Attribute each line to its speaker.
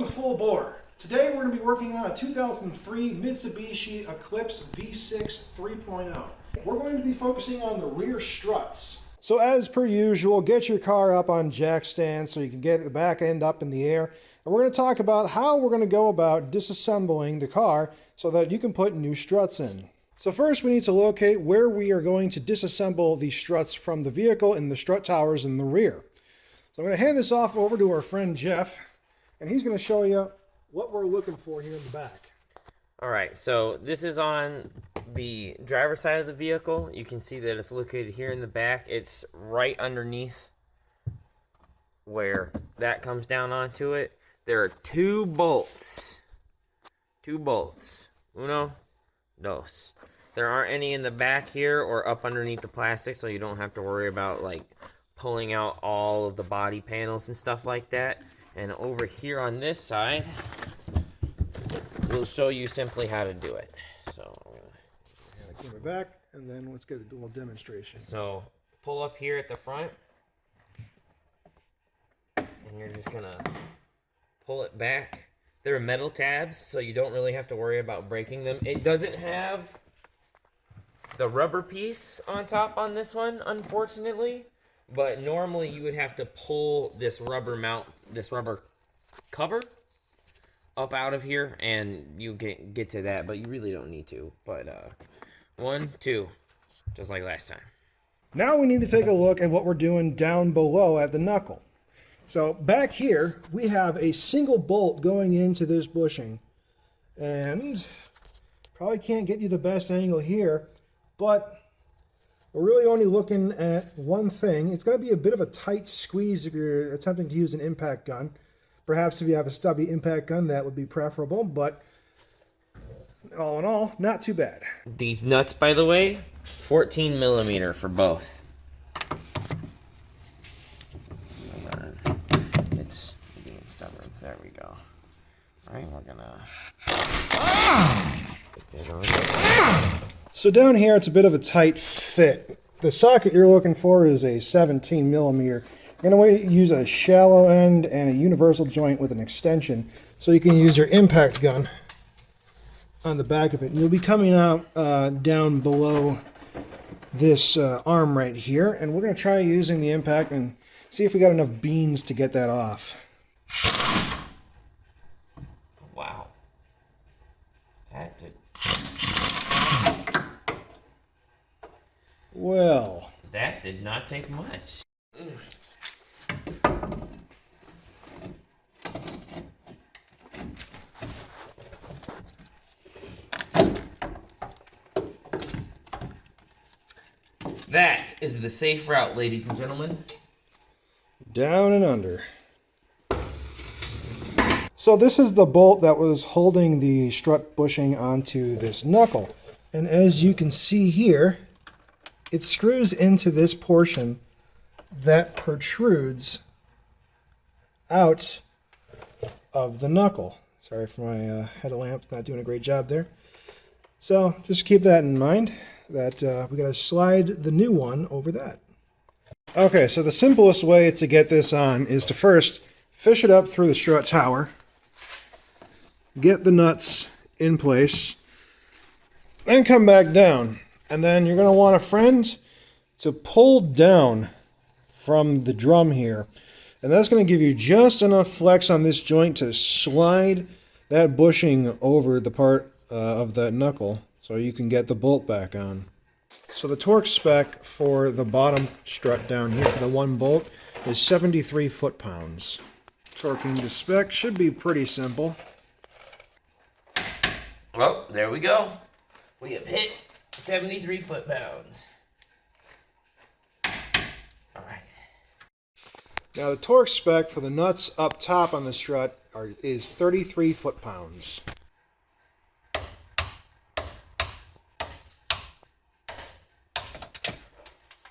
Speaker 1: Welcome to Full Bore. Today we're going to be working on a 2003 Mitsubishi Eclipse V6 3.0. We're going to be focusing on the rear struts. So as per usual, get your car up on jack stands so you can get the back end up in the air. And we're going to talk about how we're going to go about disassembling the car so that you can put new struts in. So first we need to locate where we are going to disassemble the struts from the vehicle and the strut towers in the rear. So I'm going to hand this off over to our friend Jeff, and he's going to show you what we're looking for here in the back.
Speaker 2: All right, so this is on the driver's side of the vehicle. You can see that it's located here in the back. It's right underneath where that comes down onto it. There are two bolts. Uno, dos. There aren't any in the back here or up underneath the plastic, so you don't have to worry about like pulling out all of the body panels and stuff like that. And over here on this side, we'll show you simply how to do it. So I'm gonna
Speaker 1: Camera back, and then let's get a little demonstration.
Speaker 2: So pull up here at the front, and you're just gonna pull it back. They're metal tabs, so you don't really have to worry about breaking them. It doesn't have the rubber piece on top on this one, unfortunately. But normally you would have to pull this rubber cover up out of here, and you get to that, but you really don't need to. But 1, 2, just like last time.
Speaker 1: Now we need to take a look at what we're doing down below at the knuckle. So back here we have a single bolt going into this bushing, and probably can't get you the best angle here, but we're really only looking at one thing. It's going to be a bit of a tight squeeze if you're attempting to use an impact gun. Perhaps if you have a stubby impact gun, that would be preferable, but all in all, not too bad.
Speaker 2: These nuts, by the way, 14 millimeter for both. It's being stubborn. There we go. All right, we're gonna put that on.
Speaker 1: So down here, it's a bit of a tight fit. The socket you're looking for is a 17 millimeter. You're going to use a shallow end and a universal joint with an extension, so you can use your impact gun on the back of it. And you'll be coming out down below this arm right here, and we're going to try using the impact and see if we got enough beans to get that off.
Speaker 2: Wow. That did.
Speaker 1: Well,
Speaker 2: That did not take much. That is the safe route, ladies and gentlemen.
Speaker 1: down and under. So this is the bolt that was holding the strut bushing onto this knuckle. And as you can see here, it screws into this portion that protrudes out of the knuckle. Sorry for my headlamp, not doing a great job there. So just keep that in mind, that we got to slide the new one over that. Okay, so the simplest way to get this on is to first fish it up through the strut tower, get the nuts in place, then come back down. And then you're going to want a friend to pull down from the drum here. And that's going to give you just enough flex on this joint to slide that bushing over the part of that knuckle so you can get the bolt back on. So the torque spec for the bottom strut down here, the one bolt, is 73 foot-pounds. Torquing the spec should be pretty simple.
Speaker 2: Well, there we go. We have hit 73 foot-pounds. All right.
Speaker 1: Now the torque spec for the nuts up top on the strut is 33 foot-pounds.